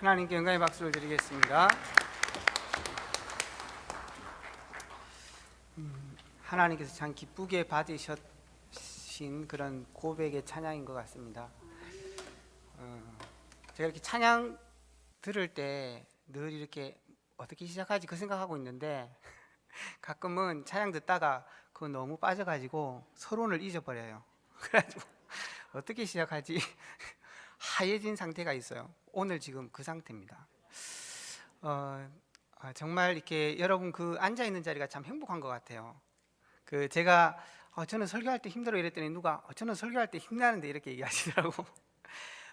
하나님께 영광의 박수를 드리겠습니다. 하나님께서 참 기쁘게 받으신 그런 고백의 찬양인 것 같습니다. 제가 이렇게 찬양 들을 때 늘 이렇게 어떻게 시작하지 그 생각하고 있는데 가끔은 찬양 듣다가 그거 너무 빠져가지고 서론을 잊어버려요. 그래가지고 어떻게 시작하지 하얘진 상태가 있어요. 오늘 지금 그 상태입니다. 정말 이렇게 여러분 그 앉아 있는 자리가 참 행복한 것 같아요. 제가 저는 설교할 때 힘들어 이랬더니 누가 저는 설교할 때 힘나는데 이렇게 얘기하시더라고.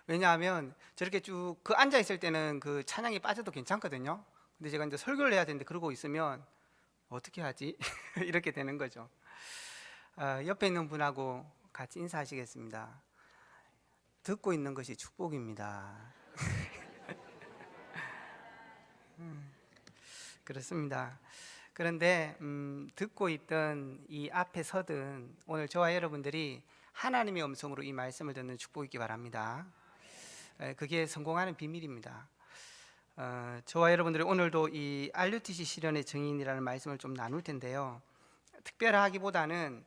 왜냐하면 저렇게 쭉 그 앉아 있을 때는 그 찬양이 빠져도 괜찮거든요. 근데 제가 이제 설교를 해야 되는데 그러고 있으면 어떻게 하지? 이렇게 되는 거죠. 옆에 있는 분하고 같이 인사하시겠습니다. 듣고 있는 것이 축복입니다. 그렇습니다. 그런데 듣고 있던 이 앞에 서든 오늘 저와 여러분들이 하나님의 음성으로 이 말씀을 듣는 축복이 있기 바랍니다. 그게 성공하는 비밀입니다. 저와 여러분들이 오늘도 이 RUTC 실현의 증인이라는 말씀을 좀 나눌 텐데요. 특별하기보다는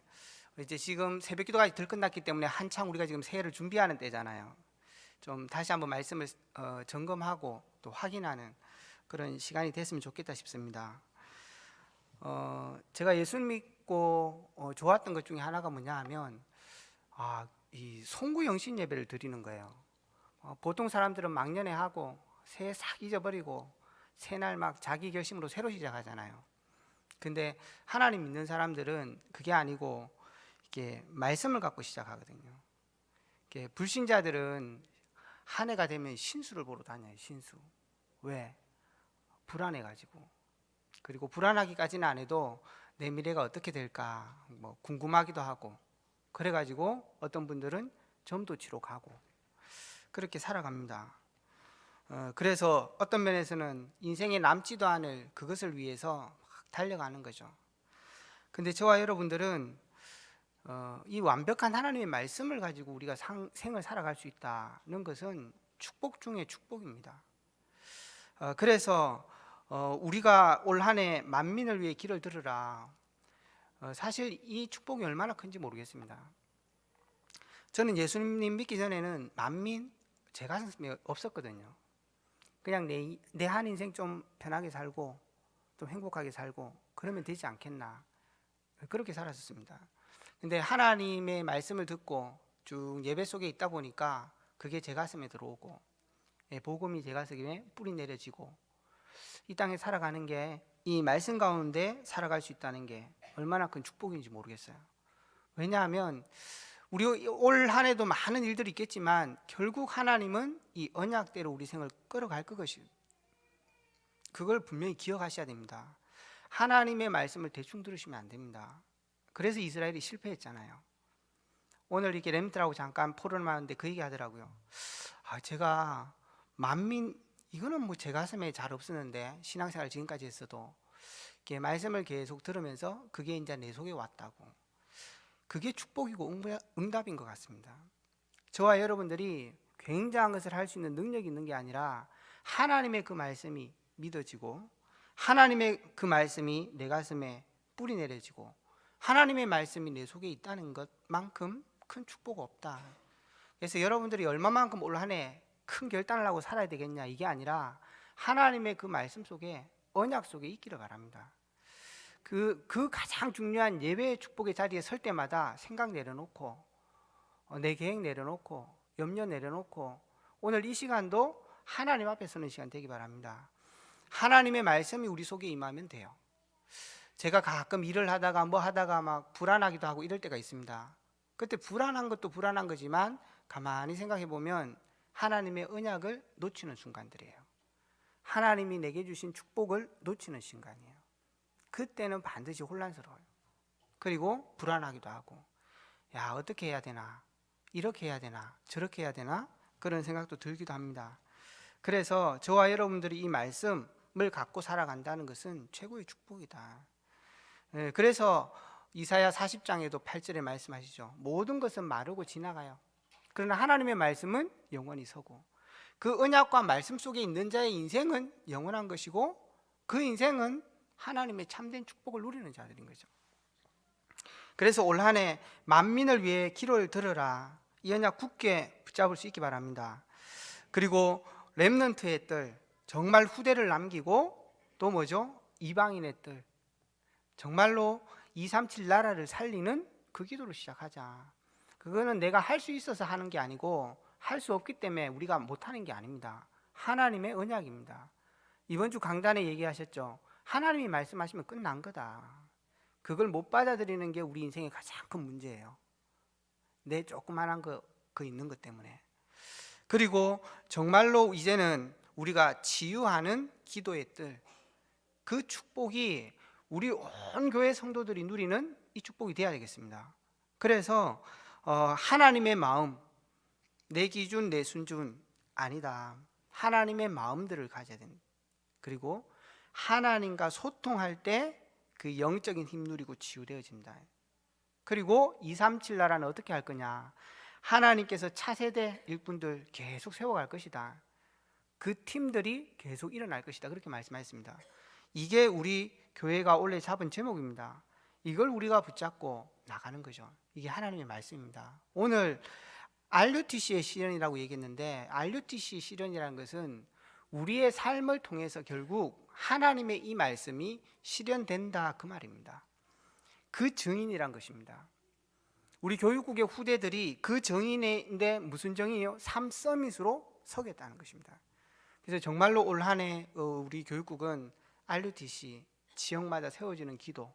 이제 지금 새벽기도가 덜 끝났기 때문에 한창 우리가 지금 새해를 준비하는 때잖아요. 좀 다시 한번 말씀을 점검하고 또 확인하는 그런 시간이 됐으면 좋겠다 싶습니다. 제가 예수 믿고 좋았던 것 중에 하나가 뭐냐 하면 이 송구 영신 예배를 드리는 거예요. 보통 사람들은 막년에 하고 새해 싹 잊어버리고 새날 막 자기 결심으로 새로 시작하잖아요. 근데 하나님 믿는 사람들은 그게 아니고 이렇게 말씀을 갖고 시작하거든요. 이렇게 불신자들은 한 해가 되면 신수를 보러 다녀요. 신수. 왜? 불안해가지고. 그리고 불안하기까지는 안 해도 내 미래가 어떻게 될까 뭐 궁금하기도 하고 그래가지고 어떤 분들은 점도 치러 가고 그렇게 살아갑니다. 그래서 어떤 면에서는 인생에 남지도 않을 그것을 위해서 막 달려가는 거죠. 근데 저와 여러분들은 이 완벽한 하나님의 말씀을 가지고 우리가 생을 살아갈 수 있다는 것은 축복 중에 축복입니다. 그래서 우리가 올 한 해 만민을 위해 기를 들으라. 사실 이 축복이 얼마나 큰지 모르겠습니다. 저는 예수님 믿기 전에는 만민 제 가슴에 없었거든요. 그냥 내 한 인생 좀 편하게 살고 좀 행복하게 살고 그러면 되지 않겠나 그렇게 살았었습니다. 근데 하나님의 말씀을 듣고 쭉 예배 속에 있다 보니까 그게 제 가슴에 들어오고 복음이 제 가슴에 뿌리 내려지고 이 땅에 살아가는 게 이 말씀 가운데 살아갈 수 있다는 게 얼마나 큰 축복인지 모르겠어요. 왜냐하면 우리 올 한 해도 많은 일들이 있겠지만 결국 하나님은 이 언약대로 우리 생을 끌어갈 것이 그걸 분명히 기억하셔야 됩니다. 하나님의 말씀을 대충 들으시면 안 됩니다. 그래서 이스라엘이 실패했잖아요. 오늘 이렇게 렘트라고 잠깐 포럼을 하는데 그 얘기 하더라고요. 제가 만민 이거는 뭐 제 가슴에 잘 없었는데 신앙생활 지금까지 했어도 이렇게 말씀을 계속 들으면서 그게 이제 내 속에 왔다고. 그게 축복이고 응답인 것 같습니다. 저와 여러분들이 굉장한 것을 할 수 있는 능력이 있는 게 아니라 하나님의 그 말씀이 믿어지고 하나님의 그 말씀이 내 가슴에 뿌리 내려지고 하나님의 말씀이 내 속에 있다는 것만큼 큰 축복 없다. 그래서 여러분들이 얼마만큼 올 한 해 큰 결단을 하고 살아야 되겠냐 이게 아니라 하나님의 그 말씀 속에 언약 속에 있기를 바랍니다. 그 가장 중요한 예배의 축복의 자리에 설 때마다 생각 내려놓고 내 계획 내려놓고 염려 내려놓고 오늘 이 시간도 하나님 앞에 서는 시간 되기 바랍니다. 하나님의 말씀이 우리 속에 임하면 돼요. 제가 가끔 일을 하다가 뭐 하다가 막 불안하기도 하고 이럴 때가 있습니다. 그때 불안한 것도 불안한 거지만 가만히 생각해 보면 하나님의 언약을 놓치는 순간들이에요. 하나님이 내게 주신 축복을 놓치는 순간이에요. 그때는 반드시 혼란스러워요. 그리고 불안하기도 하고 야 어떻게 해야 되나 이렇게 해야 되나 저렇게 해야 되나 그런 생각도 들기도 합니다. 그래서 저와 여러분들이 이 말씀을 갖고 살아간다는 것은 최고의 축복이다. 그래서 이사야 40장에도 8절에 말씀하시죠. 모든 것은 마르고 지나가요. 그러나 하나님의 말씀은 영원히 서고 그 언약과 말씀 속에 있는 자의 인생은 영원한 것이고 그 인생은 하나님의 참된 축복을 누리는 자들인 거죠. 그래서 올 한 해 만민을 위해 기도를 들으라. 이 언약 굳게 붙잡을 수 있기 바랍니다. 그리고 렘넌트의 뜰, 정말 후대를 남기고 또 뭐죠? 이방인의 뜰, 정말로 237 나라를 살리는 그 기도를 시작하자. 그거는 내가 할 수 있어서 하는 게 아니고 할 수 없기 때문에 우리가 못하는 게 아닙니다. 하나님의 언약입니다. 이번 주 강단에 얘기하셨죠. 하나님이 말씀하시면 끝난 거다. 그걸 못 받아들이는 게 우리 인생의 가장 큰 문제예요. 내 조그만한 거 있는 것 때문에. 그리고 정말로 이제는 우리가 치유하는 기도의 뜰, 그 축복이 우리 온 교회 성도들이 누리는 이 축복이 되어야 되겠습니다. 그래서 하나님의 마음, 내 기준, 내 순준 아니다. 하나님의 마음들을 가져야 됩니다. 그리고 하나님과 소통할 때 그 영적인 힘 누리고 치유되어집니다. 그리고 237 나라는 어떻게 할 거냐? 하나님께서 차세대 일꾼들 계속 세워갈 것이다. 그 팀들이 계속 일어날 것이다. 그렇게 말씀하셨습니다. 이게 우리 교회가 원래 잡은 제목입니다. 이걸 우리가 붙잡고 나가는 거죠. 이게 하나님의 말씀입니다. 오늘 RUTC의 실현이라고 얘기했는데 RUTC 실현이라는 것은 우리의 삶을 통해서 결국 하나님의 이 말씀이 실현된다 그 말입니다. 그 증인이란 것입니다. 우리 교육국의 후대들이 그 증인인데 무슨 증인이요? 삶 서밋으로 서겠다는 것입니다. 그래서 정말로 올 한 해 우리 교육국은 RUTC 지역마다 세워지는 기도,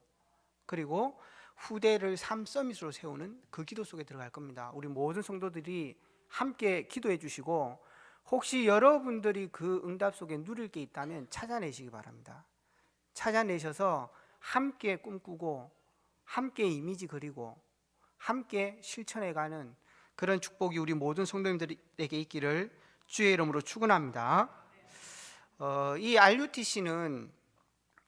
그리고 후대를 삶 서밋으로 세우는 그 기도 속에 들어갈 겁니다. 우리 모든 성도들이 함께 기도해 주시고 혹시 여러분들이 그 응답 속에 누릴 게 있다면 찾아내시기 바랍니다. 찾아내셔서 함께 꿈꾸고 함께 이미지 그리고 함께 실천해가는 그런 축복이 우리 모든 성도님들에게 있기를 주의 이름으로 축원합니다. 이 RUTC는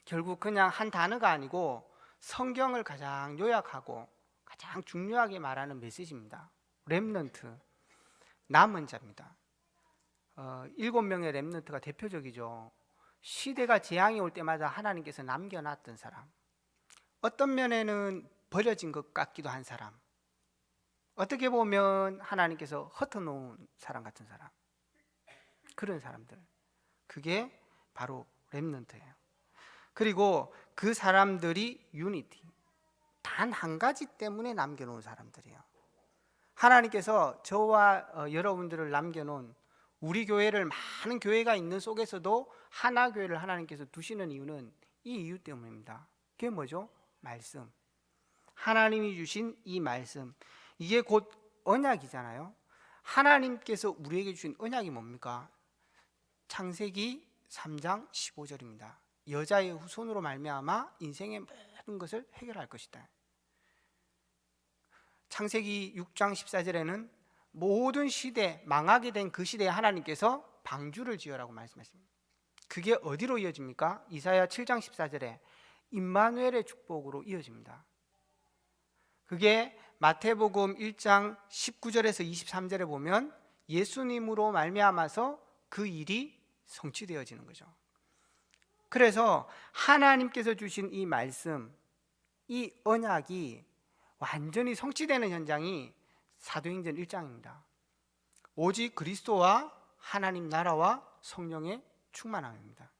결국 그냥 한 단어가 아니고 성경을 가장 요약하고 가장 중요하게 말하는 메시지입니다. 렘넌트, 남은 자입니다. 7명의 렘넌트가 대표적이죠. 시대가 재앙이 올 때마다 하나님께서 남겨놨던 사람, 어떤 면에는 버려진 것 같기도 한 사람, 어떻게 보면 하나님께서 흩어놓은 사람 같은 사람, 그런 사람들, 그게 바로 렘넌트예요. 그리고 그 사람들이 유니티, 단 한 가지 때문에 남겨놓은 사람들이에요. 하나님께서 저와 여러분들을 남겨놓은 우리 교회를 많은 교회가 있는 속에서도 하나 교회를 하나님께서 두시는 이유는 이 이유 때문입니다. 그게 뭐죠? 말씀. 하나님이 주신 이 말씀, 이게 곧 언약이잖아요. 하나님께서 우리에게 주신 언약이 뭡니까? 창세기 3장 15절입니다. 여자의 후손으로 말미암아 인생의 모든 것을 해결할 것이다. 창세기 6장 14절에는 모든 시대, 망하게 된 그 시대에 하나님께서 방주를 지으라고 말씀하십니다. 그게 어디로 이어집니까? 이사야 7장 14절에 임마누엘의 축복으로 이어집니다. 그게 마태복음 1장 19절에서 23절에 보면 예수님으로 말미암아서 그 일이 성취되어지는 거죠. 그래서 하나님께서 주신 이 말씀, 이 언약이 완전히 성취되는 현장이 사도행전 1장입니다. 오직 그리스도와 하나님 나라와 성령의 충만함입니다.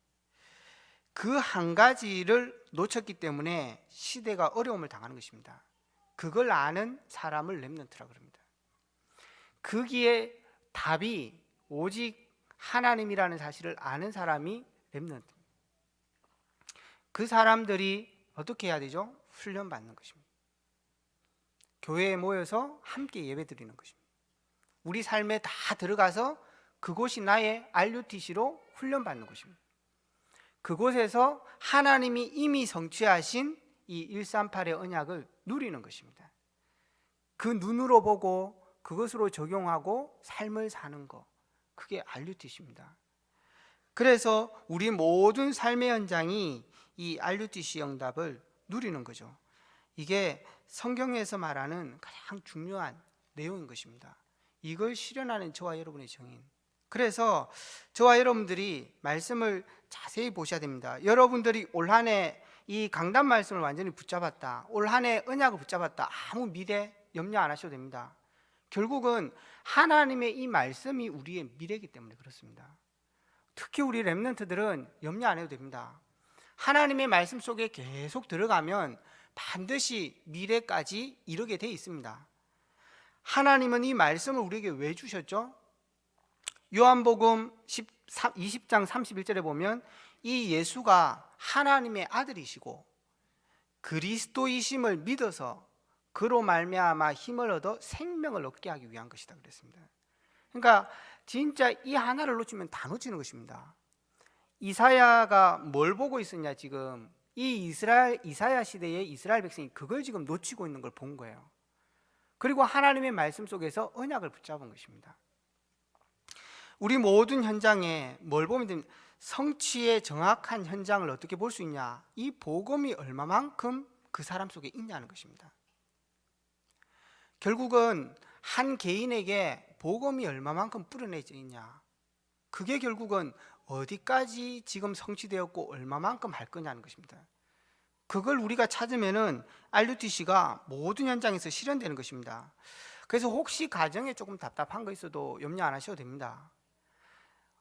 그 한 가지를 놓쳤기 때문에 시대가 어려움을 당하는 것입니다. 그걸 아는 사람을 렘넌트라고 합니다. 거기에 답이 오직 하나님이라는 사실을 아는 사람이 렘넌트입니다. 그 사람들이 어떻게 해야 되죠? 훈련받는 것입니다. 교회에 모여서 함께 예배드리는 것입니다. 우리 삶에 다 들어가서 그곳이 나의 RUTC로 훈련받는 것입니다. 그곳에서 하나님이 이미 성취하신 이 138의 언약을 누리는 것입니다. 그 눈으로 보고 그것으로 적용하고 삶을 사는 것, 그게 RUTC입니다. 그래서 우리 모든 삶의 현장이 이 RUTC 응답을 누리는 거죠. 이게 성경에서 말하는 가장 중요한 내용인 것입니다. 이걸 실현하는 저와 여러분의 정인, 그래서 저와 여러분들이 말씀을 자세히 보셔야 됩니다. 여러분들이 올 한 해 이 강단 말씀을 완전히 붙잡았다, 올 한 해 언약을 붙잡았다, 아무 미래 염려 안 하셔도 됩니다. 결국은 하나님의 이 말씀이 우리의 미래이기 때문에 그렇습니다. 특히 우리 렘넌트들은 염려 안 해도 됩니다. 하나님의 말씀 속에 계속 들어가면 반드시 미래까지 이르게 돼 있습니다. 하나님은 이 말씀을 우리에게 왜 주셨죠? 요한복음 20장 31절에 보면 이 예수가 하나님의 아들이시고 그리스도이심을 믿어서 그로 말미암아 힘을 얻어 생명을 얻게 하기 위한 것이다 그랬습니다. 그러니까 진짜 이 하나를 놓치면 다 놓치는 것입니다. 이사야가 뭘 보고 있었냐, 지금 이 이사야 시대의 이스라엘 백성이 그걸 지금 놓치고 있는 걸 본 거예요. 그리고 하나님의 말씀 속에서 언약을 붙잡은 것입니다. 우리 모든 현장에 뭘 보면 됩니까? 성취의 정확한 현장을 어떻게 볼 수 있냐? 이 복음이 얼마만큼 그 사람 속에 있냐는 것입니다. 결국은 한 개인에게 복음이 얼마만큼 뿌려내져 있냐, 그게 결국은 어디까지 지금 성취되었고 얼마만큼 할 거냐는 것입니다. 그걸 우리가 찾으면은 RUTC가 모든 현장에서 실현되는 것입니다. 그래서 혹시 가정에 조금 답답한 거 있어도 염려 안 하셔도 됩니다.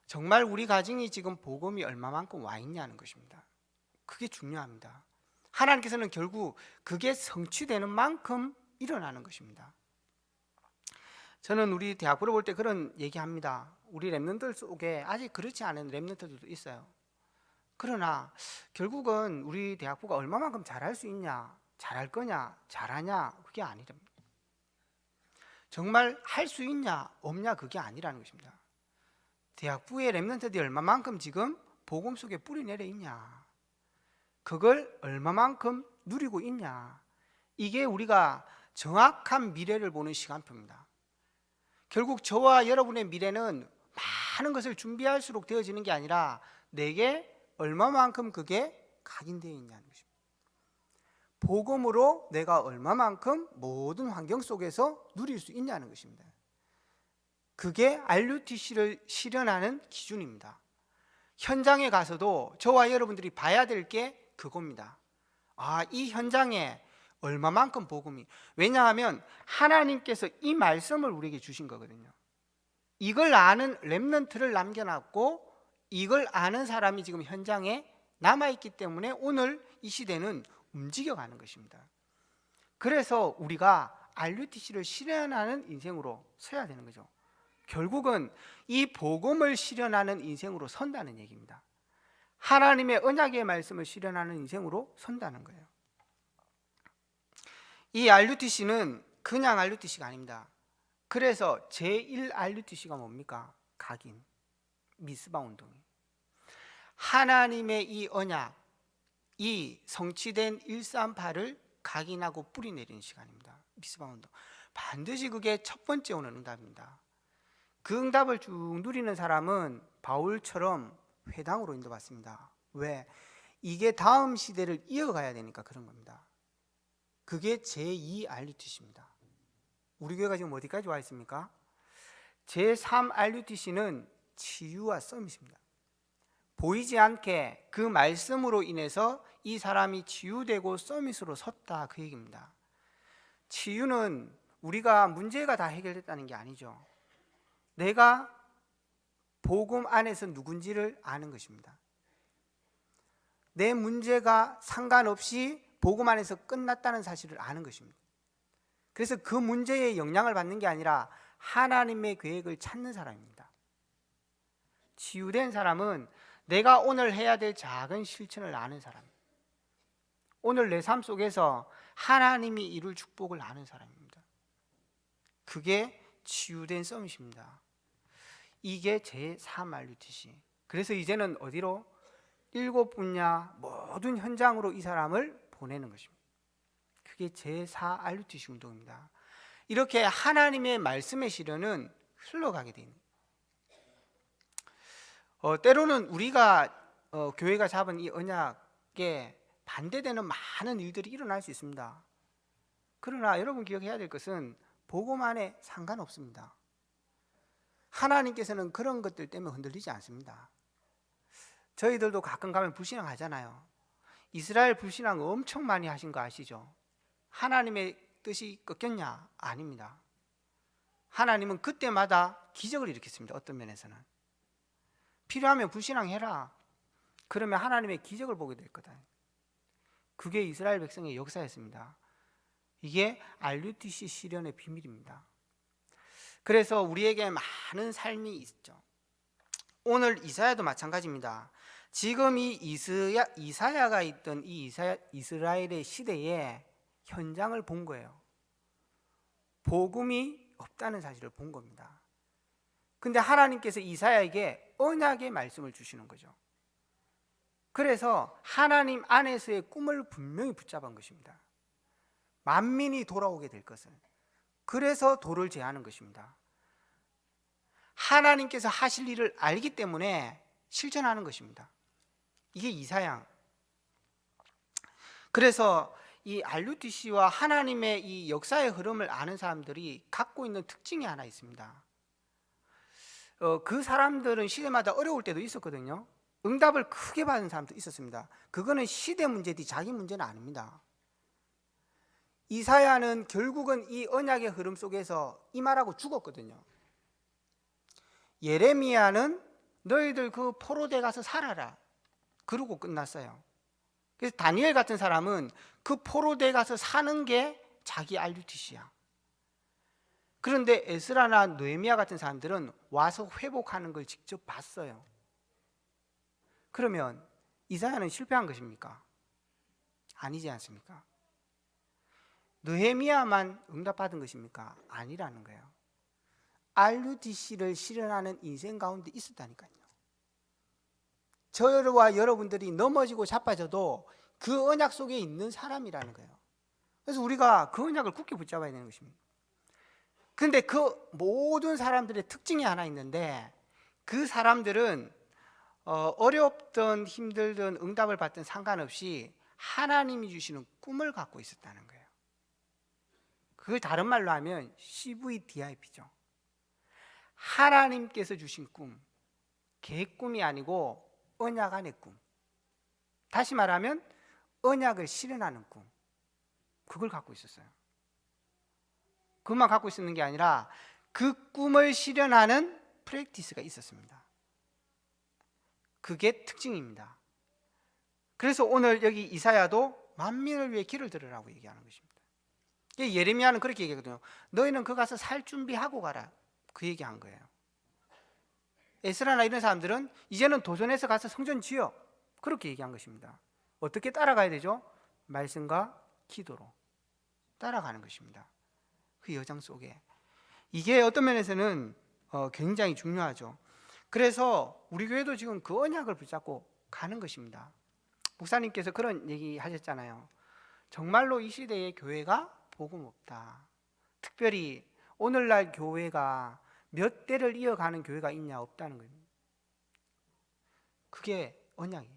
정말 우리 가정이 지금 복음이 얼마만큼 와 있냐는 것입니다. 그게 중요합니다. 하나님께서는 결국 그게 성취되는 만큼 일어나는 것입니다. 저는 우리 대학부를 볼 때 그런 얘기합니다. 우리 렘넌트들 속에 아직 그렇지 않은 렘넌트들도 있어요. 그러나 결국은 우리 대학부가 얼마만큼 잘할 수 있냐, 잘할 거냐, 잘하냐, 그게 아니랍니다. 정말 할 수 있냐 없냐 그게 아니라는 것입니다. 대학부의 렘넌트들이 얼마만큼 지금 복음 속에 뿌리 내려 있냐, 그걸 얼마만큼 누리고 있냐, 이게 우리가 정확한 미래를 보는 시간표입니다. 결국 저와 여러분의 미래는 많은 것을 준비할수록 되어지는 게 아니라 내게 얼마만큼 그게 각인되어 있냐는 것입니다. 복음으로 내가 얼마만큼 모든 환경 속에서 누릴 수 있냐는 것입니다. 그게 RUTC를 실현하는 기준입니다. 현장에 가서도 저와 여러분들이 봐야 될 게 그겁니다. 이 현장에 얼마만큼 복음이, 왜냐하면 하나님께서 이 말씀을 우리에게 주신 거거든요. 이걸 아는 렘넌트를 남겨놨고 이걸 아는 사람이 지금 현장에 남아있기 때문에 오늘 이 시대는 움직여가는 것입니다. 그래서 우리가 RUTC를 실현하는 인생으로 서야 되는 거죠. 결국은 이 복음을 실현하는 인생으로 선다는 얘기입니다. 하나님의 언약의 말씀을 실현하는 인생으로 선다는 거예요. 이 RUTC는 그냥 RUTC가 아닙니다. 그래서 제1 RUTC가 뭡니까? 각인, 미스바 운동이. 하나님의 이 언약, 이 성취된 138을 각인하고 뿌리내리는 시간입니다. 미스바 운동. 반드시 그게 첫 번째 오는 응답입니다. 그 응답을 쭉 누리는 사람은 바울처럼 회당으로 인도받습니다. 왜? 이게 다음 시대를 이어가야 되니까 그런 겁니다. 그게 제2 RUTC입니다. 우리 교회가 지금 어디까지 와 있습니까? 제3 RUTC는 치유와 서밋입니다. 보이지 않게 그 말씀으로 인해서 이 사람이 치유되고 서밋으로 섰다, 그 얘기입니다. 치유는 우리가 문제가 다 해결됐다는 게 아니죠. 내가 복음 안에서 누군지를 아는 것입니다. 내 문제가 상관없이 복음 안에서 끝났다는 사실을 아는 것입니다. 그래서 그 문제에 영향을 받는 게 아니라 하나님의 계획을 찾는 사람입니다. 치유된 사람은 내가 오늘 해야 될 작은 실천을 아는 사람, 오늘 내 삶 속에서 하나님이 이룰 축복을 아는 사람입니다. 그게 치유된 서밋입니다. 이게 제3 RUTC. 그래서 이제는 어디로? 7분야 모든 현장으로 이 사람을 보내는 것입니다. 그게 제4 RUTC 운동입니다. 이렇게 하나님의 말씀의 실현은 흘러가게 됩니다. 때로는 우리가 교회가 잡은 이 언약에 반대되는 많은 일들이 일어날 수 있습니다. 그러나 여러분 기억해야 될 것은 복음 안에 상관없습니다. 하나님께서는 그런 것들 때문에 흔들리지 않습니다. 저희들도 가끔 가면 불신앙 하잖아요. 이스라엘 불신앙 엄청 많이 하신 거 아시죠? 하나님의 뜻이 꺾였냐? 아닙니다. 하나님은 그때마다 기적을 일으켰습니다. 어떤 면에서는 필요하면 불신앙해라. 그러면 하나님의 기적을 보게 될 거다. 그게 이스라엘 백성의 역사였습니다. 이게 RUTC 시련의 비밀입니다. 그래서 우리에게 많은 삶이 있죠. 오늘 이사야도 마찬가지입니다. 지금 이 이사야가 있던 이 이스라엘의 시대에 현장을 본 거예요. 복음이 없다는 사실을 본 겁니다. 근데 하나님께서 이사야에게 언약의 말씀을 주시는 거죠. 그래서 하나님 안에서의 꿈을 분명히 붙잡은 것입니다. 만민이 돌아오게 될 것을. 그래서 도를 제하는 것입니다. 하나님께서 하실 일을 알기 때문에 실천하는 것입니다. 이게 이사야. 그래서 이 RUTC와 하나님의 이 역사의 흐름을 아는 사람들이 갖고 있는 특징이 하나 있습니다. 그 사람들은 시대마다 어려울 때도 있었거든요. 응답을 크게 받은 사람도 있었습니다. 그거는 시대 문제지 자기 문제는 아닙니다. 이사야는 결국은 이 언약의 흐름 속에서 이 말하고 죽었거든요. 예레미야는 너희들 그 포로대 가서 살아라 그러고 끝났어요. 그래서 다니엘 같은 사람은 그 포로대 가서 사는 게 자기 RUTC야. 그런데 에스라나 느헤미야 같은 사람들은 와서 회복하는 걸 직접 봤어요. 그러면 이사야는 실패한 것입니까? 아니지 않습니까? 느헤미야만 응답받은 것입니까? 아니라는 거예요. RUTC를 실현하는 인생 가운데 있었다니까요. 저와 여러분들이 넘어지고 자빠져도 그 언약 속에 있는 사람이라는 거예요. 그래서 우리가 그 언약을 굳게 붙잡아야 되는 것입니다. 그런데 그 모든 사람들의 특징이 하나 있는데, 그 사람들은 어렵든 힘들든 응답을 받든 상관없이 하나님이 주시는 꿈을 갖고 있었다는 거예요. 그걸 다른 말로 하면 CVDIP죠. 하나님께서 주신 꿈, 계획꿈이 아니고 언약 안의 꿈. 다시 말하면 언약을 실현하는 꿈. 그걸 갖고 있었어요. 그것만 갖고 있었는 게 아니라 그 꿈을 실현하는 프랙티스가 있었습니다. 그게 특징입니다. 그래서 오늘 여기 이사야도 만민을 위해 길을 들으라고 얘기하는 것입니다. 예레미야는 그렇게 얘기하거든요. 너희는 그 가서 살 준비하고 가라. 그 얘기한 거예요. 에스라나 이런 사람들은 이제는 도전해서 가서 성전 지어. 그렇게 얘기한 것입니다. 어떻게 따라가야 되죠? 말씀과 기도로 따라가는 것입니다. 그 여정 속에. 이게 어떤 면에서는 굉장히 중요하죠. 그래서 우리 교회도 지금 그 언약을 붙잡고 가는 것입니다. 목사님께서 그런 얘기 하셨잖아요. 정말로 이 시대의 교회가 복음 없다. 특별히 오늘날 교회가 몇 대를 이어가는 교회가 있냐, 없다는 거예요. 그게 언약이에요.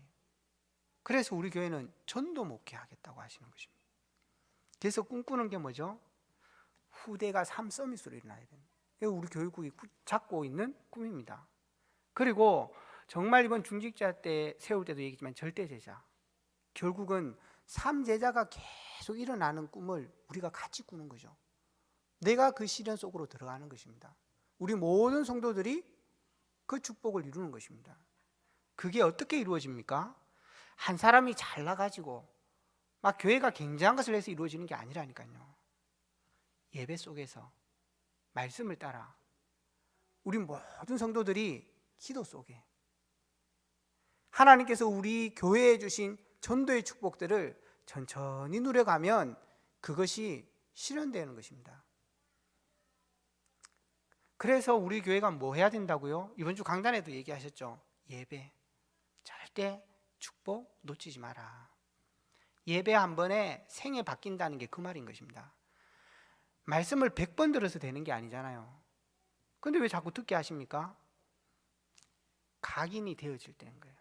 그래서 우리 교회는 전도 목회하겠다고 하시는 것입니다. 그래서 꿈꾸는 게 뭐죠? 후대가 3서밋으로 일어나야 됩니다. 이거 우리 교육국이 잡고 있는 꿈입니다. 그리고 정말 이번 중직자 때 세울 때도 얘기했지만 절대제자, 결국은 3제자가 계속 일어나는 꿈을 우리가 같이 꾸는 거죠. 내가 그 시련 속으로 들어가는 것입니다. 우리 모든 성도들이 그 축복을 이루는 것입니다. 그게 어떻게 이루어집니까? 한 사람이 잘나가지고 막 교회가 굉장한 것을 해서 이루어지는 게 아니라니까요. 예배 속에서 말씀을 따라 우리 모든 성도들이 기도 속에 하나님께서 우리 교회에 주신 전도의 축복들을 천천히 누려가면 그것이 실현되는 것입니다. 그래서 우리 교회가 뭐 해야 된다고요? 이번 주 강단에도 얘기하셨죠. 예배. 절대 축복 놓치지 마라. 예배 한 번에 생애 바뀐다는 게 그 말인 것입니다. 말씀을 100번 들어서 되는 게 아니잖아요. 근데 왜 자꾸 듣게 하십니까? 각인이 되어질 때인 거예요.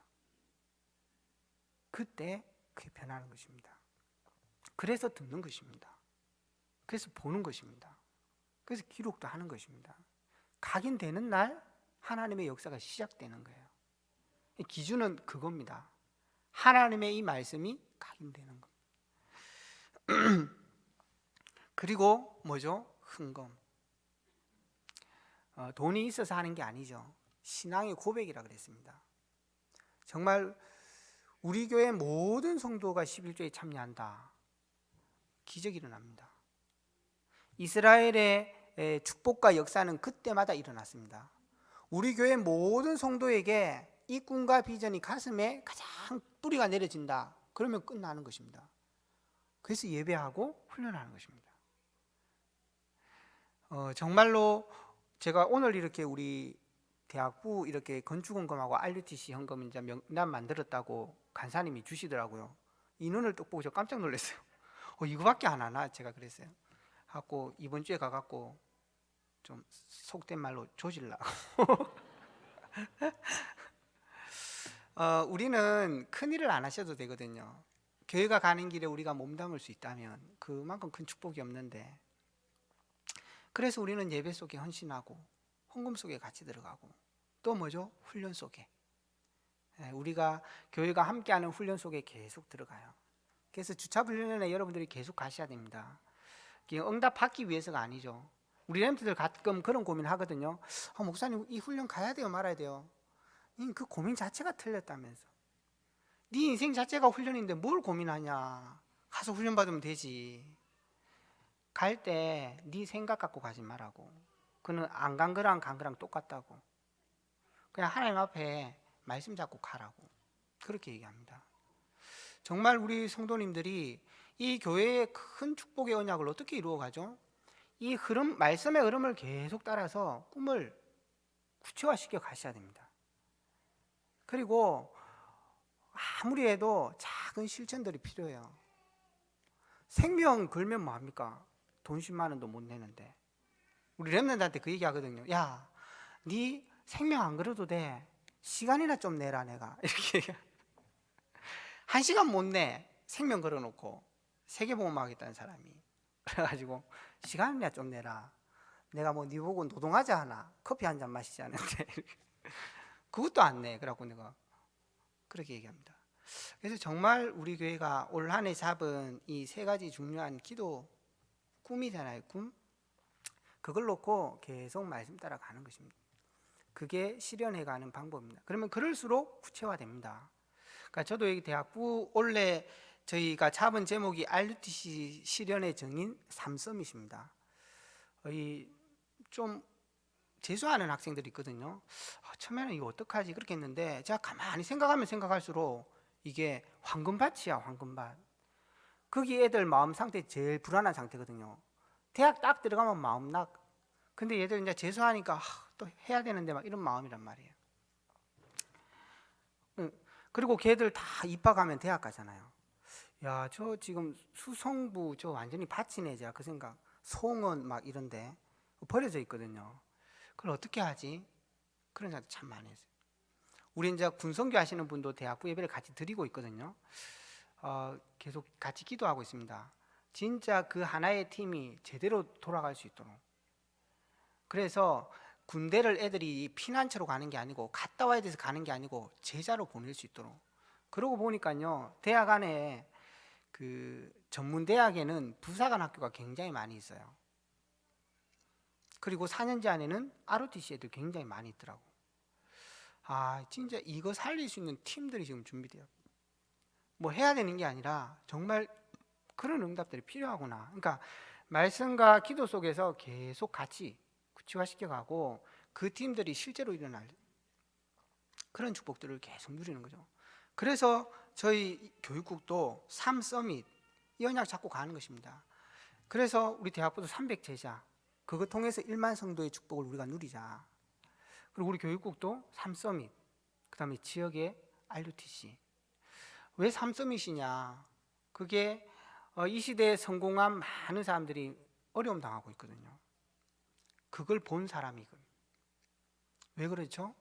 그때 그게 변하는 것입니다. 그래서 듣는 것입니다. 그래서 보는 것입니다. 그래서 기록도 하는 것입니다. 각인되는 날 하나님의 역사가 시작되는 거예요. 기준은 그겁니다. 하나님의 이 말씀이 각인되는 겁니다. 그리고 뭐죠? 흥금. 돈이 있어서 하는 게 아니죠. 신앙의 고백이라 그랬습니다. 정말 우리 교회 모든 성도가 11조에 참여한다. 기적이 일어납니다. 이스라엘의 축복과 역사는 그때마다 일어났습니다. 우리 교회 모든 성도에게 이 꿈과 비전이 가슴에 가장 뿌리가 내려진다. 그러면 끝나는 것입니다. 그래서 예배하고 훈련하는 것입니다. 정말로 제가 오늘 이렇게 우리 대학부 이렇게 건축헌금하고 RUTC 헌금 이제 명단 만들었다고 간사님이 주시더라고요. 인원을 딱 보고 저 깜짝 놀랐어요. 이거밖에 안 하나? 제가 그랬어요. 하고 이번 주에 가갖고 좀 속된 말로 조질라고. 우리는 큰 일을 안 하셔도 되거든요. 교회가 가는 길에 우리가 몸담을 수 있다면 그만큼 큰 축복이 없는데, 그래서 우리는 예배 속에 헌신하고 헌금 속에 같이 들어가고 또 뭐죠? 훈련 속에, 우리가 교회가 함께하는 훈련 속에 계속 들어가요. 그래서 주차훈련에 여러분들이 계속 가셔야 됩니다. 응답 받기 위해서가 아니죠. 우리 렘트들 가끔 그런 고민하거든요. 목사님 이 훈련 가야 돼요 말아야 돼요? 그 고민 자체가 틀렸다면서. 네 인생 자체가 훈련인데 뭘 고민하냐. 가서 훈련 받으면 되지. 갈 때 네 생각 갖고 가지 말라고. 그는 안 간 거랑 간 거랑 똑같다고. 그냥 하나님 앞에 말씀 잡고 가라고. 그렇게 얘기합니다. 정말 우리 성도님들이 이 교회의 큰 축복의 언약을 어떻게 이루어가죠? 이 흐름, 말씀의 흐름을 계속 따라서 꿈을 구체화시켜 가셔야 됩니다. 그리고 아무리 해도 작은 실천들이 필요해요. 생명 걸면 뭐합니까? 돈 10만 원도 못 내는데. 우리 렘넌트한테 그 얘기 하거든요. 야, 네 생명 안 걸어도 돼. 시간이나 좀 내라 내가. 이렇게 1시간 못 내. 생명 걸어놓고 세계보험 하겠다는 사람이. 그래가지고 시간이나 좀 내라. 내가 뭐 네 보고 노동하자 하나. 커피 한 잔 마시지 않는데 그것도 안 내. 그래갖고 내가 그렇게 얘기합니다. 그래서 정말 우리 교회가 올 한 해 잡은 이 3가지 중요한 기도 꿈이잖아요. 꿈. 그걸 놓고 계속 말씀 따라 가는 것입니다. 그게 실현해가는 방법입니다. 그러면 그럴수록 구체화됩니다. 그러니까 저도 여기 대학부 원래 저희가 잡은 제목이 RUTC 실현의 정인 3서밋입니다. 좀 재수하는 학생들이 있거든요. 처음에는 이거 어떡하지 그렇게 했는데 제가 가만히 생각하면 생각할수록 이게 황금밭이야. 황금밭. 거기 애들 마음 상태 제일 불안한 상태거든요. 대학 딱 들어가면 마음 낙. 근데 얘들 이제 재수하니까 또 해야 되는데 막 이런 마음이란 말이에요. 그리고 걔들 다 입학하면 대학 가잖아요. 야, 저 지금 수성부 저 완전히 밭이네. 제가 그 생각. 송은 막 이런데 버려져 있거든요. 그걸 어떻게 하지? 그런 생각 참 많이 했어요. 우리 이제 군성교 하시는 분도 대학부 예배를 같이 드리고 있거든요. 계속 같이 기도하고 있습니다. 진짜 그 하나의 팀이 제대로 돌아갈 수 있도록. 그래서 군대를 애들이 피난처로 가는 게 아니고 갔다 와야 돼서 가는 게 아니고 제자로 보낼 수 있도록. 그러고 보니까요, 대학 안에 그 전문 대학에는 부사관 학교가 굉장히 많이 있어요. 그리고 4년제 안에는 ROTC 애들 굉장히 많이 있더라고. 진짜 이거 살릴 수 있는 팀들이 지금 준비돼요. 뭐 해야 되는 게 아니라 정말 그런 응답들이 필요하구나. 그러니까 말씀과 기도 속에서 계속 같이 구체화시켜가고 그 팀들이 실제로 일어날 그런 축복들을 계속 누리는 거죠. 그래서 저희 교육국도 3서밋 이 언약 잡고 가는 것입니다. 그래서 우리 대학부도 300제자 그거 통해서 1만 성도의 축복을 우리가 누리자. 그리고 우리 교육국도 3서밋 그 다음에 지역의 RUTC. 왜 3서밋이냐? 그게 이 시대에 성공한 많은 사람들이 어려움 당하고 있거든요. 그걸 본 사람이거든요. 왜 그렇죠?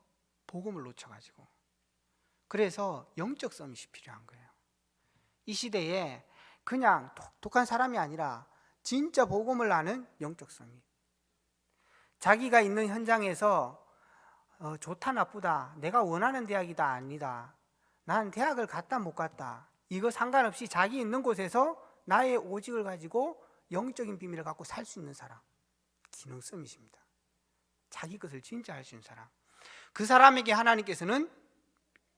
복음을 놓쳐가지고. 그래서 영적 서밋이 필요한 거예요. 이 시대에 그냥 독특한 사람이 아니라 진짜 복음을 아는 영적 서밋. 자기가 있는 현장에서 좋다 나쁘다, 내가 원하는 대학이다 아니다, 나는 대학을 갔다 못 갔다, 이거 상관없이 자기 있는 곳에서 나의 오직을 가지고 영적인 비밀을 갖고 살 수 있는 사람, 기능성이십니다. 자기 것을 진짜 할 수 있는 사람, 그 사람에게 하나님께서는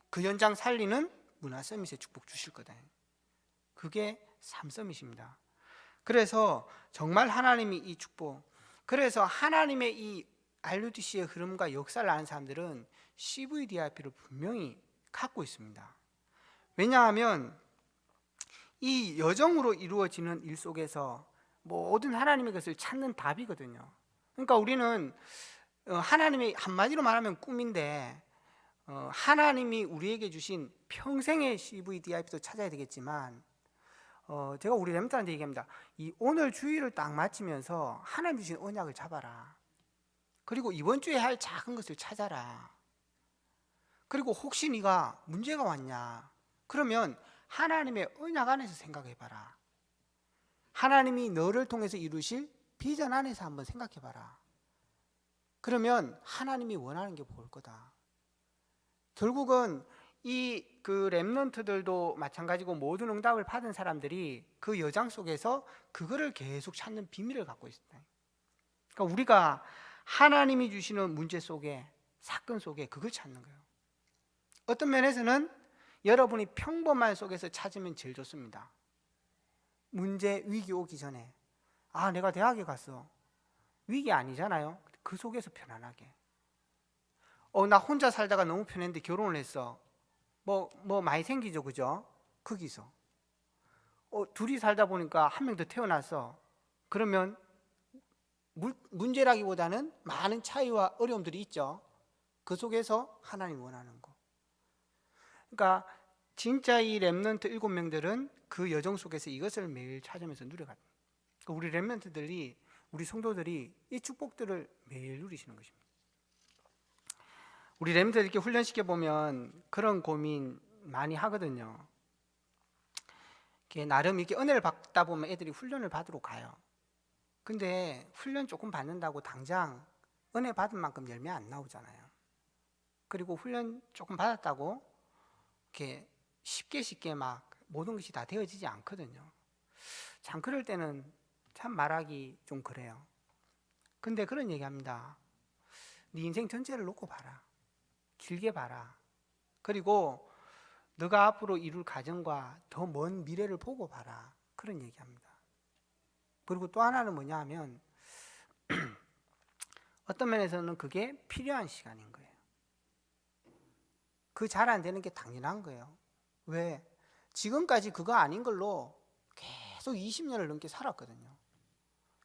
그 연장 살리는 문화 서밋의 축복 주실 거다. 그게 삶 서밋입니다. 그래서 정말 하나님이 이 축복, 그래서 하나님의 이 RUTC의 흐름과 역사를 아는 사람들은 CVDIP를 분명히 갖고 있습니다. 왜냐하면 이 여정으로 이루어지는 일 속에서 모든 하나님의 것을 찾는 답이거든요. 그러니까 우리는 하나님의, 한마디로 말하면 꿈인데, 하나님이 우리에게 주신 평생의 CVDIP도 찾아야 되겠지만, 제가 우리 렘들한테 얘기합니다. 이 오늘 주일을 딱 마치면서 하나님 주신 언약을 잡아라. 그리고 이번 주에 할 작은 것을 찾아라. 그리고 혹시 네가 문제가 왔냐, 그러면 하나님의 언약 안에서 생각해봐라. 하나님이 너를 통해서 이루실 비전 안에서 한번 생각해봐라. 그러면 하나님이 원하는 게 보일 거다. 결국은 이 그 렘넌트들도 마찬가지고 모든 응답을 받은 사람들이 그 여정 속에서 그거를 계속 찾는 비밀을 갖고 있습니다. 그러니까 우리가 하나님이 주시는 문제 속에, 사건 속에 그걸 찾는 거예요. 어떤 면에서는 여러분이 평범한 속에서 찾으면 제일 좋습니다. 문제, 위기 오기 전에, 아 내가 대학에 갔어, 위기 아니잖아요. 그 속에서 편안하게, 나 혼자 살다가 너무 편했는데 결혼을 했어, 뭐 많이 생기죠, 그죠? 거기서 둘이 살다 보니까 한 명 더 태어났어, 그러면 문제라기보다는 많은 차이와 어려움들이 있죠. 그 속에서 하나님 원하는 거. 그러니까 진짜 이 렘넌트 7명들은 그 여정 속에서 이것을 매일 찾으면서 누려갑니다. 그러니까 우리 렘넌트들이, 우리 성도들이 이 축복들을 매일 누리시는 것입니다. 우리 렘들 이렇게 훈련시켜 보면 그런 고민 많이 하거든요. 이렇게 나름 이렇게 은혜를 받다 보면 애들이 훈련을 받으러 가요. 근데 훈련 조금 받는다고 당장 은혜 받은 만큼 열매 안 나오잖아요. 그리고 훈련 조금 받았다고 이렇게 쉽게 막 모든 것이 다 되어지지 않거든요. 참 그럴 때는 참 말하기 좀 그래요. 근데 그런 얘기합니다. 네 인생 전체를 놓고 봐라. 길게 봐라. 그리고 너가 앞으로 이룰 가정과 더 먼 미래를 보고 봐라. 그런 얘기합니다. 그리고 또 하나는 뭐냐 하면 어떤 면에서는 그게 필요한 시간인 거예요. 그 잘 안 되는 게 당연한 거예요. 왜? 지금까지 그거 아닌 걸로 계속 20년을 넘게 살았거든요.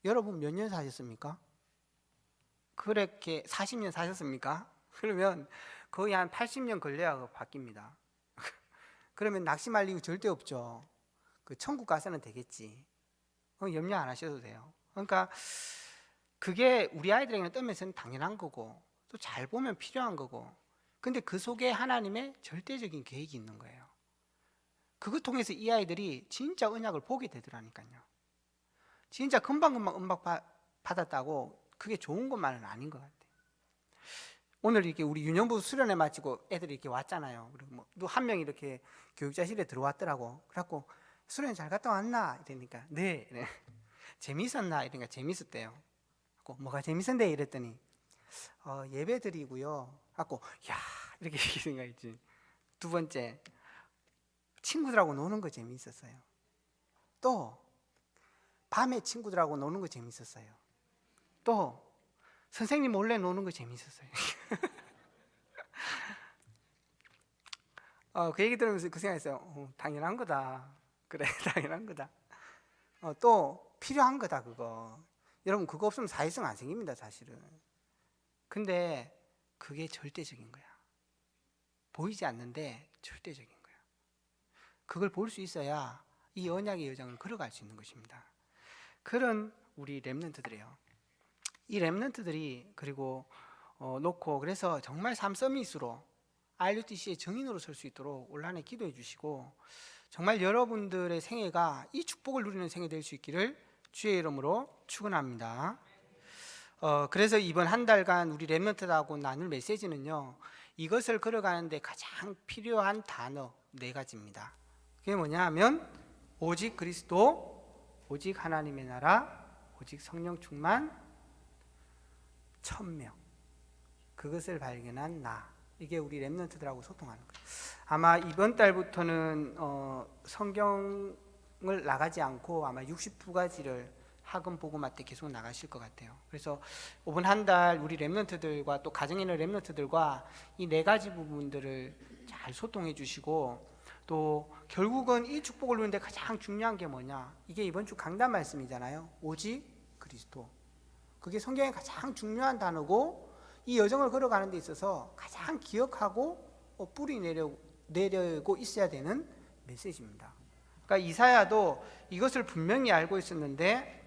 여러분 몇 년 사셨습니까? 그렇게 40년 사셨습니까? 그러면 거의 한 80년 걸려야 바뀝니다. 그러면 낙심할 이유 절대 없죠. 그 천국 가서는 되겠지. 염려 안 하셔도 돼요. 그러니까 그게 우리 아이들에게는 떠면서는 당연한 거고, 또 잘 보면 필요한 거고, 근데 그 속에 하나님의 절대적인 계획이 있는 거예요. 그것 통해서 이 아이들이 진짜 언약을 보게 되더라니까요. 진짜 금방금방 은박 받았다고 그게 좋은 것만은 아닌 것 같아요. 오늘 이렇게 우리 유년부 수련회 마치고 애들이 이렇게 왔잖아요. 그리고 또 한 명이 이렇게 교육자실에 들어왔더라고. 그래갖고 수련회 잘 갔다 왔나? 이러니까 네. 재밌었나? 이러니까 재밌었대요. 뭐가 재밌었는데? 이랬더니 예배 드리고요. 하고 야 이렇게 생각했지. 두 번째, 친구들하고 노는 거 재밌었어요. 또 밤에 친구들하고 노는 거 재밌었어요. 또 선생님 몰래 노는 거 재밌었어요. 그 얘기 들으면서 그 생각했어요. 당연한 거다. 그래, 당연한 거다. 또 필요한 거다 그거. 여러분 그거 없으면 사회성 안 생깁니다 사실은. 근데 그게 절대적인 거야. 보이지 않는데 절대적인 거야. 그걸 볼 수 있어야 이 언약의 여정을 걸어갈 수 있는 것입니다. 그런 우리 렘넌트들이에요. 이 렘넌트들이 그리고 놓고 그래서 정말 삶 서밋으로 RUTC의 정인으로 설 수 있도록 올 한해 기도해 주시고, 정말 여러분들의 생애가 이 축복을 누리는 생애 될 수 있기를 주의 이름으로 축원합니다. 그래서 이번 한 달간 우리 렘넌트하고 나눌 메시지는요, 이것을 걸어가는데 가장 필요한 단어 4가지입니다. 그게 뭐냐 하면 오직 그리스도, 오직 하나님의 나라, 오직 성령 충만, 천명. 그것을 발견한 나. 이게 우리 렘넌트들하고 소통하는 거예요. 아마 이번 달부터는 성경을 나가지 않고 아마 62가지를 학원 복음화 때 계속 나가실 것 같아요. 그래서 이번 한 달 우리 렘넌트들과 또 가정에 있는 렘넌트들과 이 4가지 부분들을 잘 소통해 주시고, 또 결국은 이 축복을 누리는데 가장 중요한 게 뭐냐, 이게 이번 주 강단 말씀이잖아요. 오직 그리스도. 그게 성경의 가장 중요한 단어고, 이 여정을 걸어가는 데 있어서 가장 기억하고 뿌리 내려고 있어야 되는 메시지입니다. 그러니까 이사야도 이것을 분명히 알고 있었는데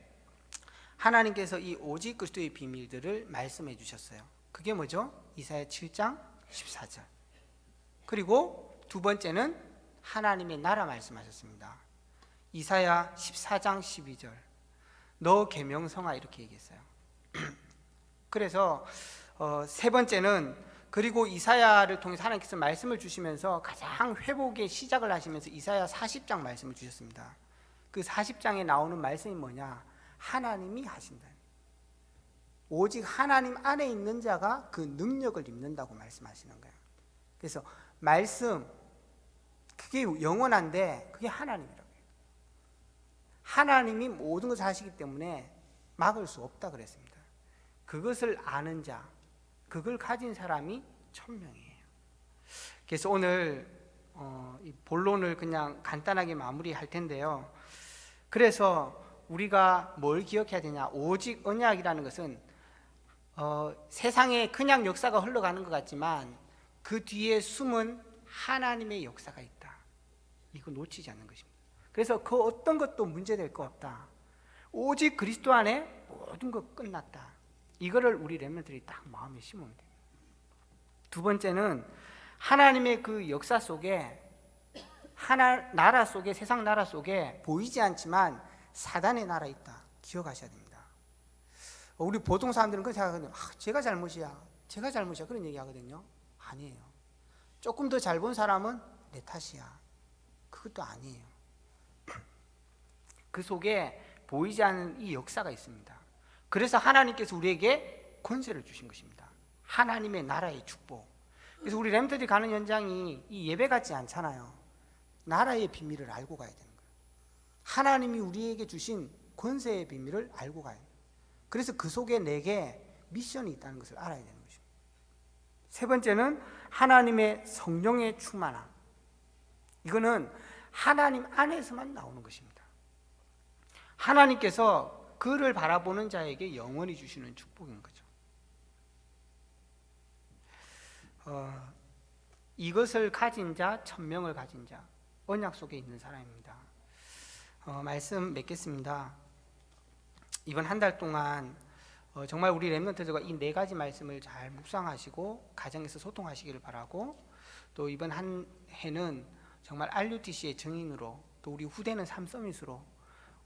하나님께서 이 오직 그리스도의 비밀들을 말씀해 주셨어요. 그게 뭐죠? 이사야 7장 14절. 그리고 두 번째는 하나님의 나라 말씀하셨습니다. 이사야 14장 12절. 너 계명성아, 이렇게 얘기했어요. 그래서 세 번째는, 그리고 이사야를 통해서 하나님께서 말씀을 주시면서 가장 회복의 시작을 하시면서 이사야 40장 말씀을 주셨습니다. 그 40장에 나오는 말씀이 뭐냐? 하나님이 하신다. 오직 하나님 안에 있는 자가 그 능력을 입는다고 말씀하시는 거예요. 그래서 말씀, 그게 영원한데 그게 하나님이라고 해요. 하나님이 모든 것을 하시기 때문에 막을 수 없다 그랬습니다. 그것을 아는 자, 그걸 가진 사람이 천명이에요. 그래서 오늘 이 본론을 그냥 간단하게 마무리할 텐데요. 그래서 우리가 뭘 기억해야 되냐? 오직 언약이라는 것은 세상에 그냥 역사가 흘러가는 것 같지만 그 뒤에 숨은 하나님의 역사가 있다. 이거 놓치지 않는 것입니다. 그래서 그 어떤 것도 문제될 거 없다. 오직 그리스도 안에 모든 것 끝났다. 이거를 우리 렘넌트들이 딱 마음에 심으면 됩니다. 두 번째는 하나님의 그 역사 속에, 나라 속에, 세상 나라 속에 보이지 않지만 사단의 나라 있다. 기억하셔야 됩니다. 우리 보통 사람들은 그렇게 생각하거든요. 제가 잘못이야, 제가 잘못이야, 그런 얘기 하거든요. 아니에요. 조금 더 잘 본 사람은 내 탓이야. 그것도 아니에요. 그 속에 보이지 않는 이 역사가 있습니다. 그래서 하나님께서 우리에게 권세를 주신 것입니다. 하나님의 나라의 축복. 그래서 우리 렘들이 가는 현장이 이 예배 같지 않잖아요. 나라의 비밀을 알고 가야 되는 거예요. 하나님이 우리에게 주신 권세의 비밀을 알고 가야 돼요. 그래서 그 속에 내게 미션이 있다는 것을 알아야 되는 것입니다. 세 번째는 하나님의 성령의 충만함. 이거는 하나님 안에서만 나오는 것입니다. 하나님께서 그를 바라보는 자에게 영원히 주시는 축복인 거죠. 이것을 가진 자, 천명을 가진 자, 언약 속에 있는 사람입니다. 말씀 맺겠습니다. 이번 한 달 동안 정말 우리 렘넌트들과 이 4가지 말씀을 잘 묵상하시고 가정에서 소통하시기를 바라고, 또 이번 한 해는 정말 RUTC의 증인으로, 또 우리 후대는 삼서밋으로,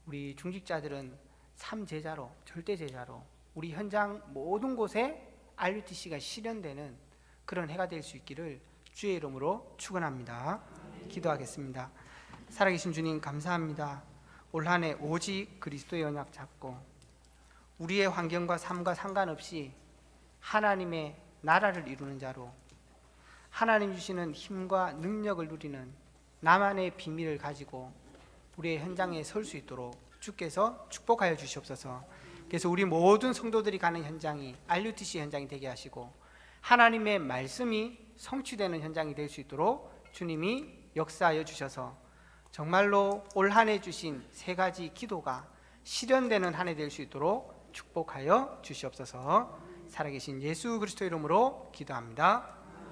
우리 중직자들은 삼제자로, 절대 제자로 우리 현장 모든 곳에 RUTC가 실현되는 그런 해가 될 수 있기를 주의 이름으로 축원합니다. 기도하겠습니다. 살아계신 주님, 감사합니다. 올 한 해 오직 그리스도의 언약 잡고 우리의 환경과 삶과 상관없이 하나님의 나라를 이루는 자로, 하나님 주시는 힘과 능력을 누리는 나만의 비밀을 가지고 우리의 현장에 설 수 있도록 주께서 축복하여 주시옵소서. 그래서 우리 모든 성도들이 가는 현장이 RUTC 현장이 되게 하시고 하나님의 말씀이 성취되는 현장이 될 수 있도록 주님이 역사하여 주셔서 정말로 올 한 해 주신 3가지 기도가 실현되는 한 해 될 수 있도록 축복하여 주시옵소서. 살아계신 예수 그리스도 이름으로 기도합니다.